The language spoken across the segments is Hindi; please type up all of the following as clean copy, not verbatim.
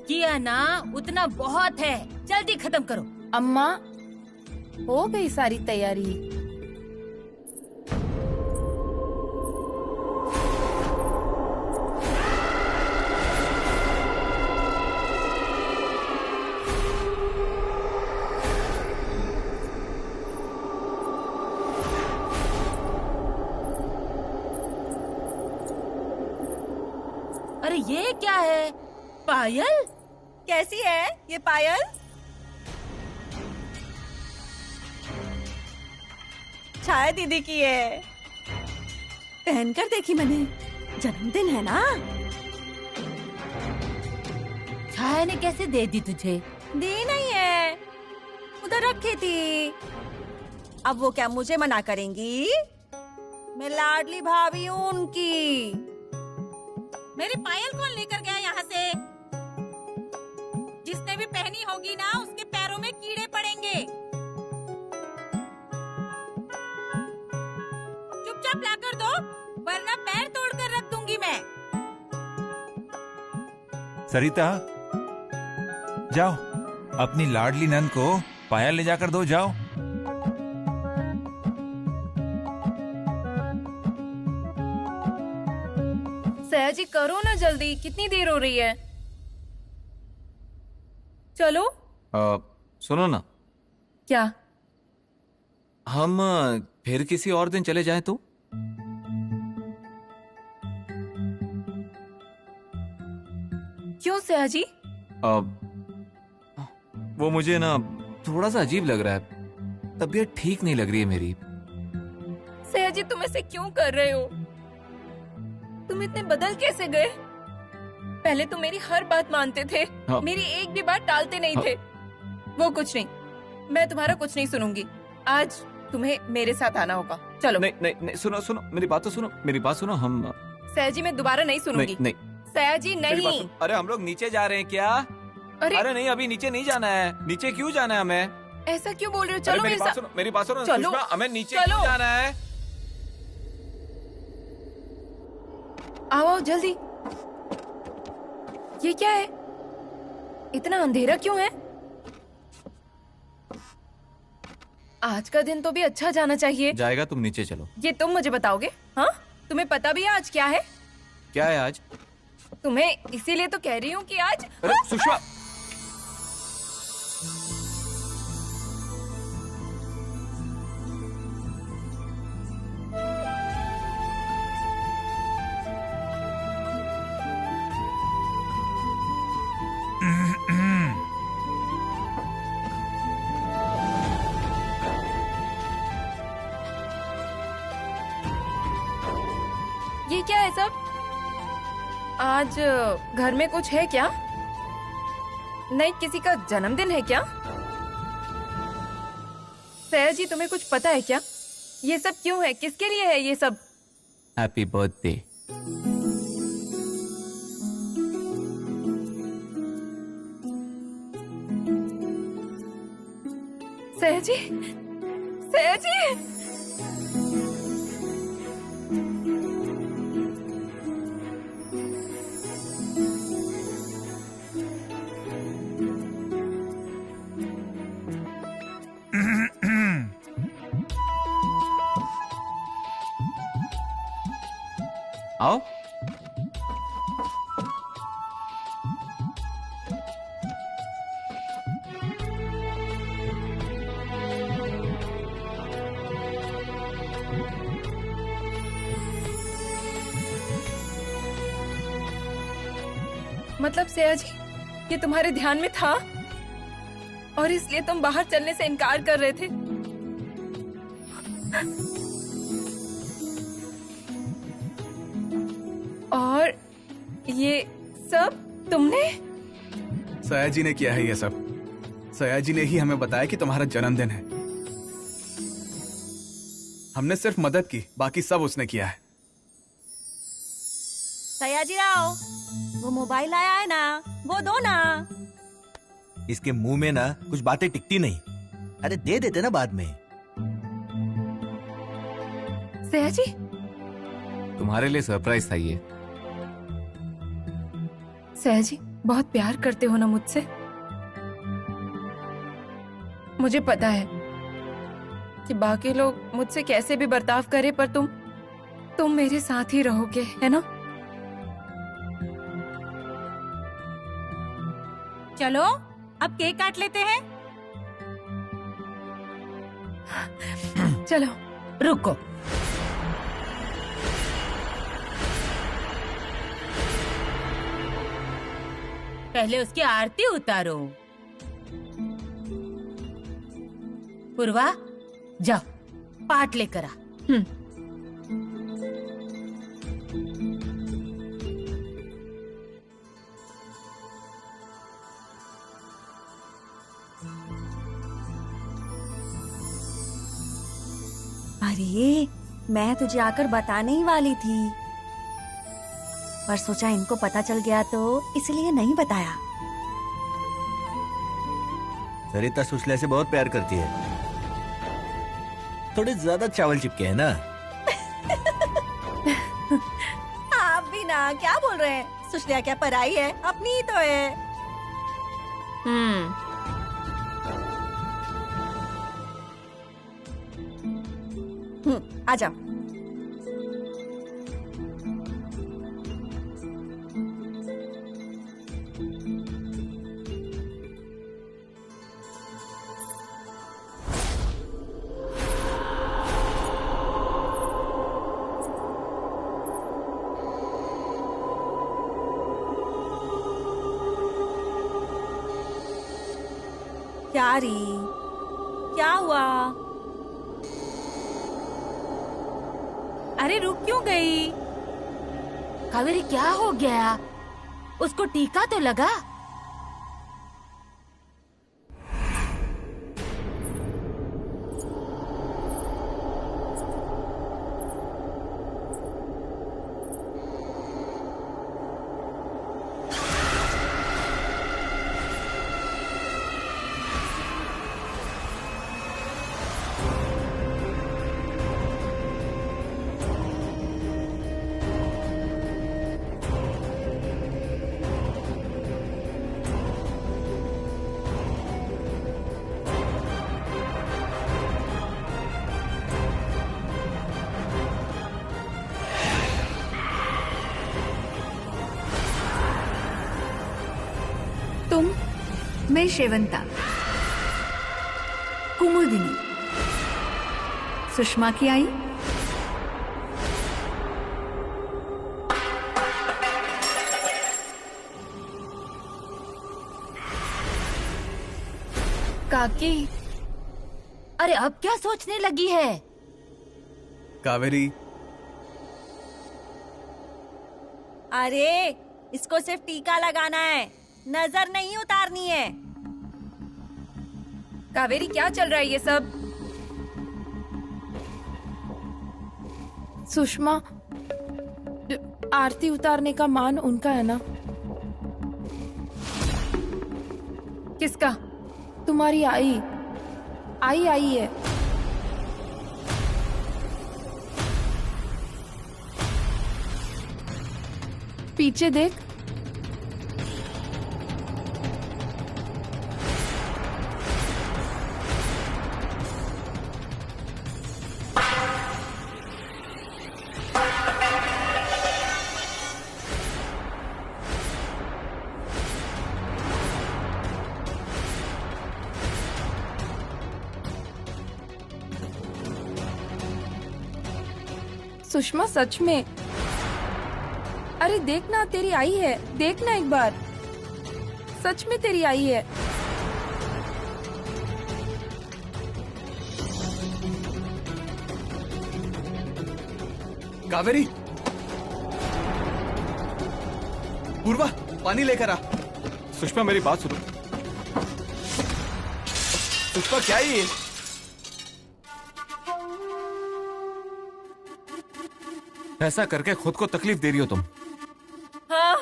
किया ना उतना बहुत है, जल्दी खत्म करो। अम्मा, हो गई सारी तैयारी? अरे ये क्या है? पायल? कैसी है ये पायल? छाया दीदी की है, पहनकर देखी मैंने। जन्मदिन है ना। छाया ने कैसे दे दी तुझे? दी नहीं है, उधर रखी थी। अब वो क्या मुझे मना करेंगी? मैं लाडली भाभी हूँ उनकी। मेरी पायल कौन लेकर गया यहाँ से? जिसने भी पहनी होगी ना उसके पैरों में कीड़े पड़ेंगे। चुपचाप लाकर दो, वरना पैर तोड़कर रख दूंगी मैं। सरिता, जाओ अपनी लाडली नंद को पायल ले जाकर दो, जाओ। सया जी करो ना जल्दी, कितनी देर हो रही है? चलो। सुनो ना, क्या? हम फिर किसी और दिन चले जाएं तो? क्यों सया जी? वो मुझे ना थोड़ा सा अजीब लग रहा है, तबीयत ठीक नहीं लग रही है मेरी। सया जी तुम ऐसे क्यों कर रहे हो? तुम इतने बदल कैसे गए? पहले तो मेरी हर बात मानते थे, हाँ। मेरी एक भी बात टालते नहीं थे। वो कुछ नहीं, मैं तुम्हारा कुछ नहीं सुनूंगी। आज तुम्हें मेरे साथ आना होगा, चलो। नहीं नहीं नहीं, सुनो सुनो, मेरी बात तो सुनो, मेरी बात सुनो। हम सया जी मैं दोबारा नहीं सुनूंगी। नहीं, सया जी मेरी बात नहीं। सुनो। अरे हम लोग नीचे जा रहे हैं क्या? अरे नहीं, अभी नीचे नहीं जाना है। नीचे क्यों जाना है हमें? ऐसा क्यों बोल रहे हो? अरे चलो मेरी मेरे बात साथ। सुनो, मेरी बात सुनो चलो। सुषमा, हमें नीचे चलो। क्यों जाना है? आओ आओ जल्दी। ये क्या है? इतना अंधेरा क्यों है? आज का दिन तो भी अच्छा जाना चाहिए। जाएगा, तुम नीचे चलो। ये तुम मुझे बताओगे? हाँ, तुम्हें पता भी है आज क्या है? क्या है आज? तुम्हें इसीलिए तो कह रही हूँ कि आज। अरे सुषमा, ये क्या है सब? आज घर में कुछ है क्या? नहीं, किसी का जन्मदिन है क्या? सया जी तुम्हें कुछ पता है क्या? ये सब क्यों है? किसके लिए है ये सब? Happy birthday. सया जी, सया जी। आओ। मतलब सया जी ये तुम्हारे ध्यान में था और इसलिए तुम बाहर चलने से इनकार कर रहे थे? और ये सब तुमने? सया जी ने किया है ये सब। सया जी ने ही हमें बताया कि तुम्हारा जन्मदिन है। हमने सिर्फ मदद की, बाकी सब उसने किया है। सया जी आओ, वो मोबाइल आया है ना, वो दो ना। इसके मुंह में ना कुछ बातें टिकती नहीं। अरे दे देते ना बाद में। सया जी तुम्हारे लिए सरप्राइज था ये। सया जी बहुत प्यार करते हो ना मुझसे? मुझे पता है कि बाकी लोग मुझसे कैसे भी बर्ताव करे, पर तुम मेरे साथ ही रहोगे, है ना? चलो अब केक काट लेते हैं। चलो। रुको, पहले उसकी आरती उतारो। पूर्वा, जाओ पाठ लेकर आ। अरे मैं तुझे आकर बताने ही वाली थी, पर सोचा इनको पता चल गया तो इसलिए नहीं बताया। सरिता सुशल्या से बहुत प्यार करती है। थोड़े ज्यादा चावल चिपके हैं ना। आप भी ना क्या बोल रहे हैं? सुशल्या क्या पराई है? अपनी ही तो है। आ जाओ। क्या री, क्या हुआ? अरे रुक क्यों गई? कावेरी क्या हो गया? उसको टीका तो लगा? तुम, मैं शेवंता, कुमुदिनी, सुषमा की आई। काकी, अरे अब क्या सोचने लगी है? कावेरी, अरे इसको सिर्फ टीका लगाना है, नजर नहीं उतारनी है। कावेरी क्या चल रहा है ये सब? सुषमा, आरती उतारने का मान उनका है ना? किसका? तुम्हारी आई है। पीछे देख। सुषमा सच में, अरे देखना तेरी आई है, देखना एक बार, सच में तेरी आई है। कावेरी, पूर्वा पानी लेकर आ। सुषमा मेरी बात सुनो। सुषमा क्या है ये? ऐसा करके खुद को तकलीफ दे रही हो तुम। हाँ,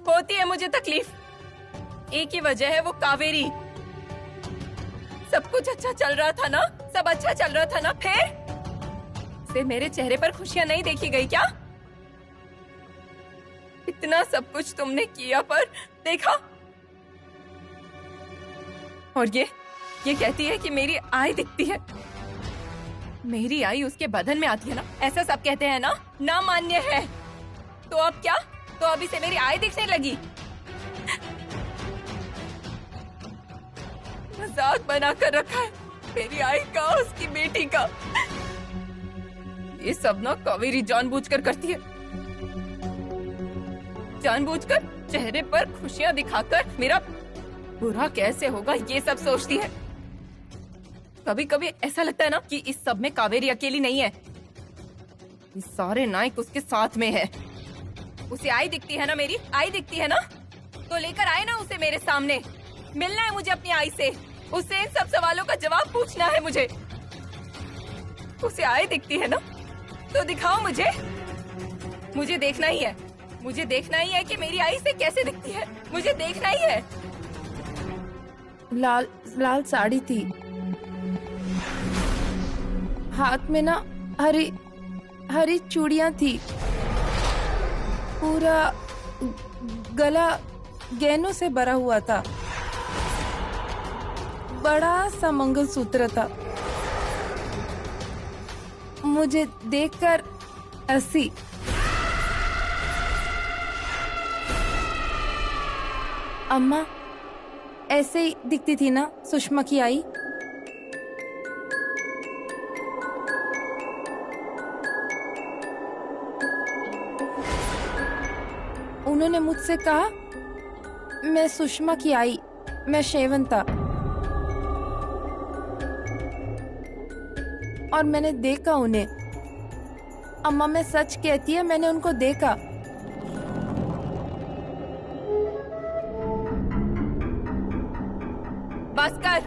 होती है मुझे तकलीफ। एक ही वजह है, वो कावेरी। सब कुछ अच्छा चल रहा था ना, सब अच्छा चल रहा था ना, फिर मेरे चेहरे पर खुशियां नहीं देखी गई क्या? इतना सब कुछ तुमने किया पर देखा। और ये कहती है कि मेरी आई दिखती है। मेरी आई उसके बदन में आती है ना, ऐसा सब कहते हैं ना, ना मान्य है। तो अब क्या? तो अभी से मेरी आई दिखने लगी। मजाक बनाकर रखा है मेरी आई का, उसकी बेटी का। ये सब ना कावेरी जानबूझकर करती है, जानबूझकर चेहरे पर खुशियां दिखाकर मेरा बुरा कैसे होगा ये सब सोचती है। कभी कभी ऐसा लगता है ना कि इस सब में कावेरी अकेली नहीं है, ये सारे नायक उसके साथ में है। उसे आई दिखती है ना, मेरी आई दिखती है ना, तो लेकर आए ना उसे मेरे सामने। मिलना है मुझे अपनी आई से, उससे इन सब सवालों का जवाब पूछना है मुझे। उसे आई दिखती है ना, तो दिखाओ मुझे। मुझे देखना ही है, मुझे देखना ही है कि मेरी आई से कैसे दिखती है, मुझे देखना ही है। लाल लाल साड़ी थी, हाथ में ना हरी हरी चूड़ियां थी, पूरा गला गहनों से भरा हुआ था, बड़ा सा मंगलसूत्र था। मुझे देखकर हंसी। अम्मा ऐसे ही दिखती थी ना सुषमा की आई? उन्होंने मुझसे कहा, मैं सुषमा की आई, मैं शेवंता। और मैंने देखा उन्हें। अम्मा मैं सच कहती है, मैंने उनको देखा। बस कर।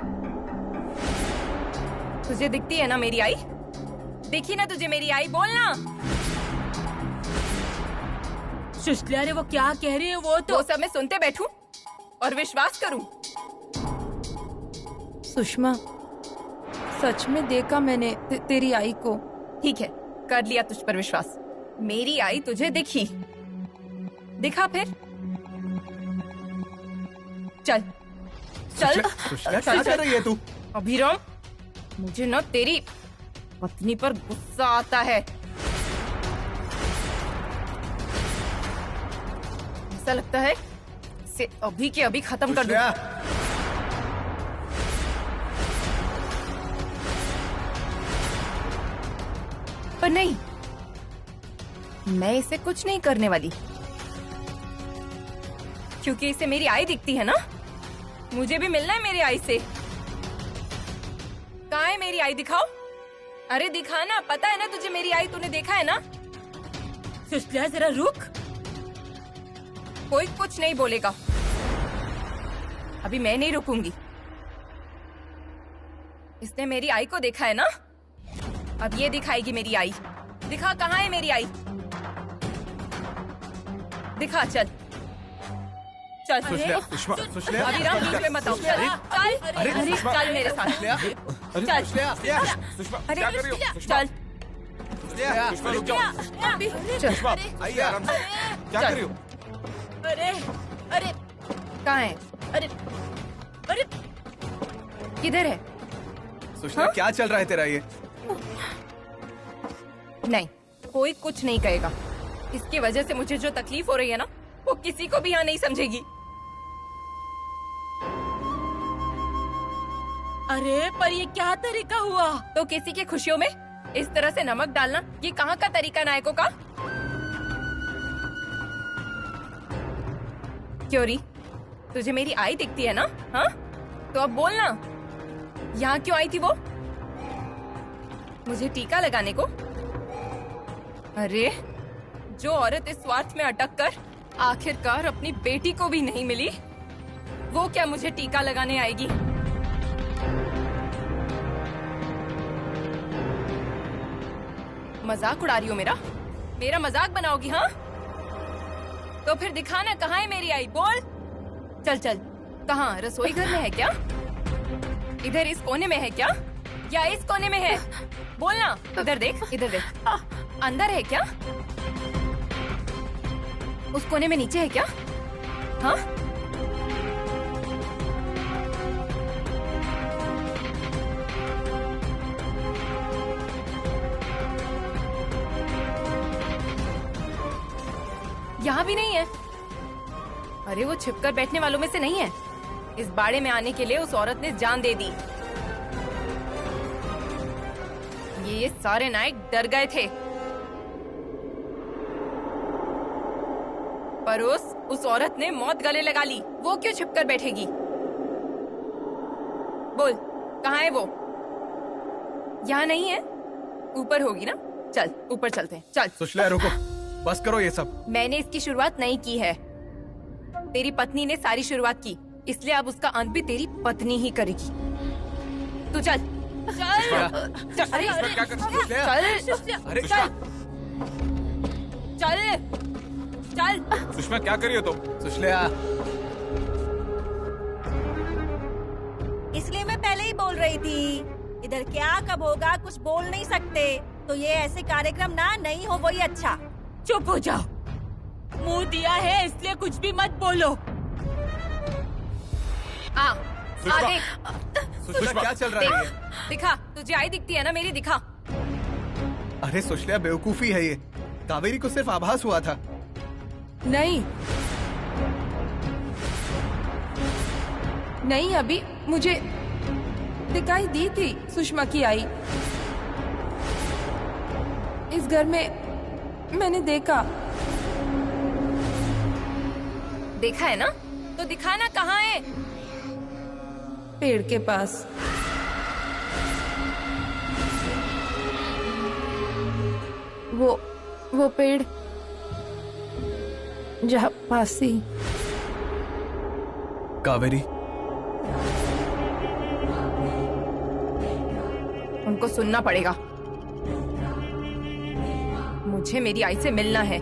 तुझे दिखती है ना मेरी आई? दिखी ना तुझे मेरी आई? बोलना। सुशल्या रे, वो क्या कह रही है? वो सब मैं सुनते बैठूं और विश्वास करूं? सुषमा सच में देखा मैंने तेरी आई को। ठीक है, कर लिया तुझ पर विश्वास। मेरी आई तुझे दिखी, दिखा फिर। चल चल क्या कर रही है तू? अभिराम, मुझे ना तेरी पत्नी पर गुस्सा आता है। ऐसा लगता है इसे अभी के अभी खत्म कर दूं। पर नहीं, मैं इसे कुछ नहीं करने वाली, क्योंकि इसे मेरी आई दिखती है ना। मुझे भी मिलना है मेरी आई से। कहाँ है मेरी आई? दिखाओ। अरे दिखा ना, पता है ना तुझे मेरी आई, तूने देखा है ना। सुशल्या जरा रुक। कोई कुछ नहीं बोलेगा, अभी मैं नहीं रुकूंगी। इसने मेरी आई को देखा है ना, अब ये दिखाएगी मेरी आई। दिखा, कहाँ है मेरी आई? दिखा, चल चल। अभिराम बीच में मत आओ। चल चल चल मेरे साथ। चल सुषमा क्या कर रही हो? चल रुक जाओ। सुषमा आइए आराम से। क्या कर रही हो? अरे अरे कहाँ है? अरे अरे किधर है? सुषमा क्या चल रहा है तेरा ये? नहीं, कोई कुछ नहीं कहेगा। इसकी वजह से मुझे जो तकलीफ हो रही है ना, वो किसी को भी यहाँ नहीं समझेगी। अरे पर ये क्या तरीका हुआ? तो किसी की खुशियों में इस तरह से नमक डालना, ये कहाँ का तरीका नायकों का? क्यों री, तुझे मेरी आई दिखती है ना? हाँ, तो अब बोलना, यहाँ क्यों आई थी वो? मुझे टीका लगाने को? अरे जो औरत इस स्वार्थ में अटक कर आखिरकार अपनी बेटी को भी नहीं मिली, वो क्या मुझे टीका लगाने आएगी? मजाक उड़ा रही हो मेरा? मेरा मजाक बनाओगी? हाँ, तो फिर दिखाना कहाँ है मेरी आई, बोल। चल चल, कहाँ? रसोई घर में है क्या? इधर इस कोने में है क्या, या इस कोने में है? बोलना। इधर देख, इधर देख, अंदर है क्या? उस कोने में नीचे है क्या? हाँ? यहाँ भी नहीं है। अरे वो छिपकर बैठने वालों में से नहीं है। इस बाड़े में आने के लिए उस औरत ने जान दे दी। ये सारे नायक डर गए थे, पर उस औरत ने मौत गले लगा ली। वो क्यों छिपकर बैठेगी? बोल, कहाँ है वो? यहाँ नहीं है, ऊपर होगी ना। चल ऊपर चलते हैं, चल। सुशल्या रुको, बस करो ये सब। मैंने इसकी शुरुआत नहीं की है, तेरी पत्नी ने सारी शुरुआत की, इसलिए अब उसका अंत भी तेरी पत्नी ही करेगी। तू चल चल चल। अरे क्या कर चल अरे चल चल चल। सुषमा क्या करी हो तुम? सुशल्या, इसलिए मैं पहले ही बोल रही थी, इधर क्या कब होगा कुछ बोल नहीं सकते, तो ये ऐसे कार्यक्रम ना नहीं हो वही अच्छा। चुप हो जाओ, मुंह दिया है इसलिए कुछ भी मत बोलो। आ देख, सुशल्या क्या चल रहा है ये? दिखा, तुझे आई दिखती है ना मेरी, दिखा। अरे सुशल्या बेवकूफी है ये, कावेरी को सिर्फ आभास हुआ था। नहीं नहीं, अभी मुझे दिखाई दी थी सुषमा की आई। इस घर में मैंने देखा है ना? तो दिखाना कहाँ है? पेड़ के पास। वो पेड़ जहाँ पास थी। कावेरी, उनको सुनना पड़ेगा। मुझे मेरी आई से मिलना है।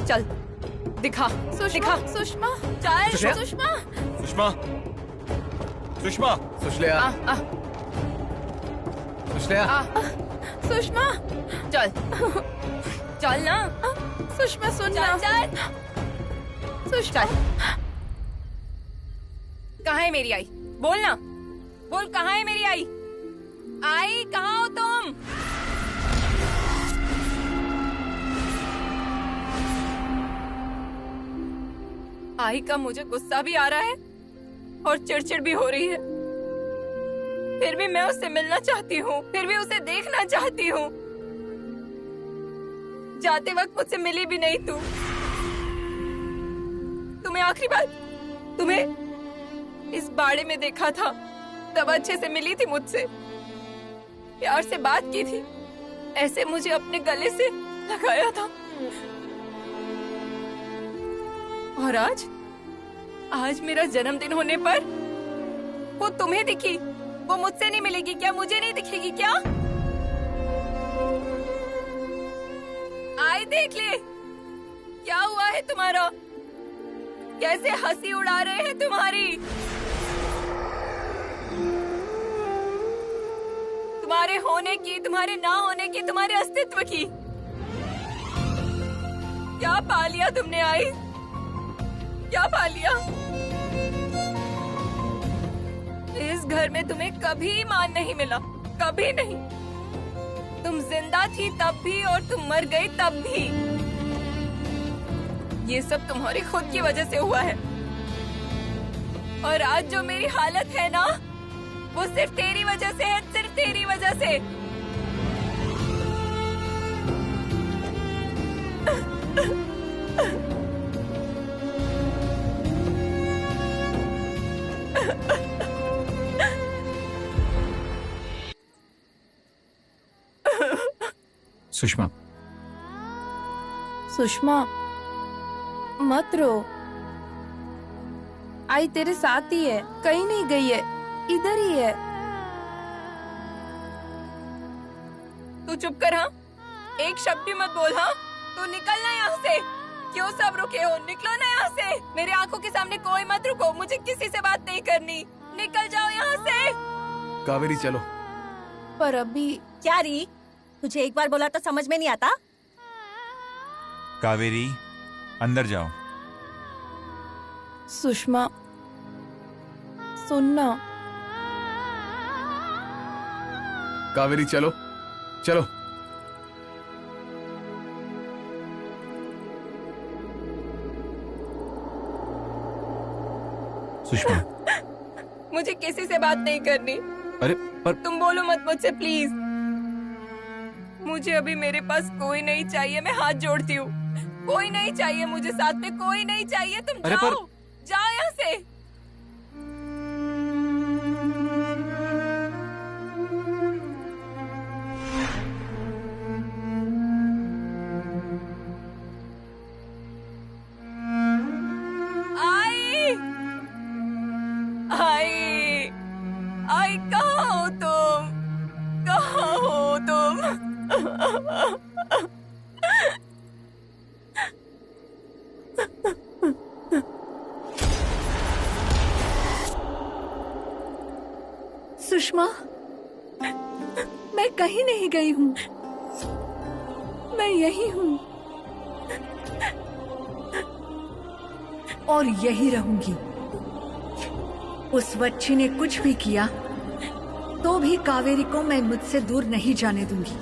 चल दिखा, दिखा। सुषमा, चल सुषमा? सुषमा। सुषमा, सुषमा, सुशल्या, सुशल्या, सुषमा, चल चल ना। सुषमा सुन ना। चल सुषमा, कहाँ है मेरी आई? बोल ना, बोल कहाँ है मेरी आई? आई कहाँ हो तुम? आई का मुझे गुस्सा भी आ रहा है और चिड़चिड़ भी हो रही है। फिर भी मैं उससे मिलना चाहती हूँ, फिर भी उसे देखना चाहती हूँ। जाते वक्त मुझसे मिली भी नहीं तू। तुम्हें आखिरी बार तुम्हें इस बाड़े में देखा था, तब अच्छे से मिली थी मुझसे, प्यार से बात की थी, ऐसे मुझे अपने गले से लगाया था। और आज मेरा जन्मदिन होने पर वो तुम्हें दिखी। वो मुझसे नहीं मिलेगी क्या? मुझे नहीं दिखेगी क्या? आई देख ले, क्या हुआ है तुम्हारा? कैसे हंसी उड़ा रहे हैं तुम्हारी। तुम्हारे होने की, तुम्हारे ना होने की, तुम्हारे अस्तित्व की। क्या पा लिया तुमने आई? क्या पा लिया? इस घर में तुम्हें कभी मान नहीं मिला, कभी नहीं। तुम जिंदा थी तब भी और तुम मर गई तब भी। ये सब तुम्हारी खुद की वजह से हुआ है। और आज जो मेरी हालत है ना, वो सिर्फ तेरी वजह से है, सिर्फ तेरी वजह से। सुषमा, सुषमा मत रो। आई तेरे साथ ही है, कहीं नहीं गई है, इधर ही है। तू चुप कर। हाँ, एक शब्द भी मत बोल। हाँ, तू निकलना यहाँ से। क्यों सब रुके हो? निकलो ना यहाँ से। मेरे आंखों के सामने कोई मत रुको, मुझे किसी से बात नहीं करनी। निकल जाओ यहाँ से। कावेरी चलो। पर अभी क्या री, तुझे एक बार बोला तो समझ में नहीं आता? कावेरी, अंदर जाओ। सुषमा, सुनना। कावेरी चलो चलो। सुषमा, मुझे किसी से बात नहीं करनी। अरे पर तुम बोलो मत मुझसे प्लीज। मुझे अभी मेरे पास कोई नहीं चाहिए, मैं हाथ जोड़ती हूँ। कोई नहीं चाहिए मुझे, साथ में कोई नहीं चाहिए। तुम अरे जाओ, जाओ यहाँ से। आई कहाँ हो तुम? कहाँ हो तुम? सुषमा, मैं कहीं नहीं गई हूँ, मैं यही हूँ और यही रहूंगी। उस बच्ची ने कुछ भी किया तो भी कावेरी को मैं मुझसे दूर नहीं जाने दूंगी।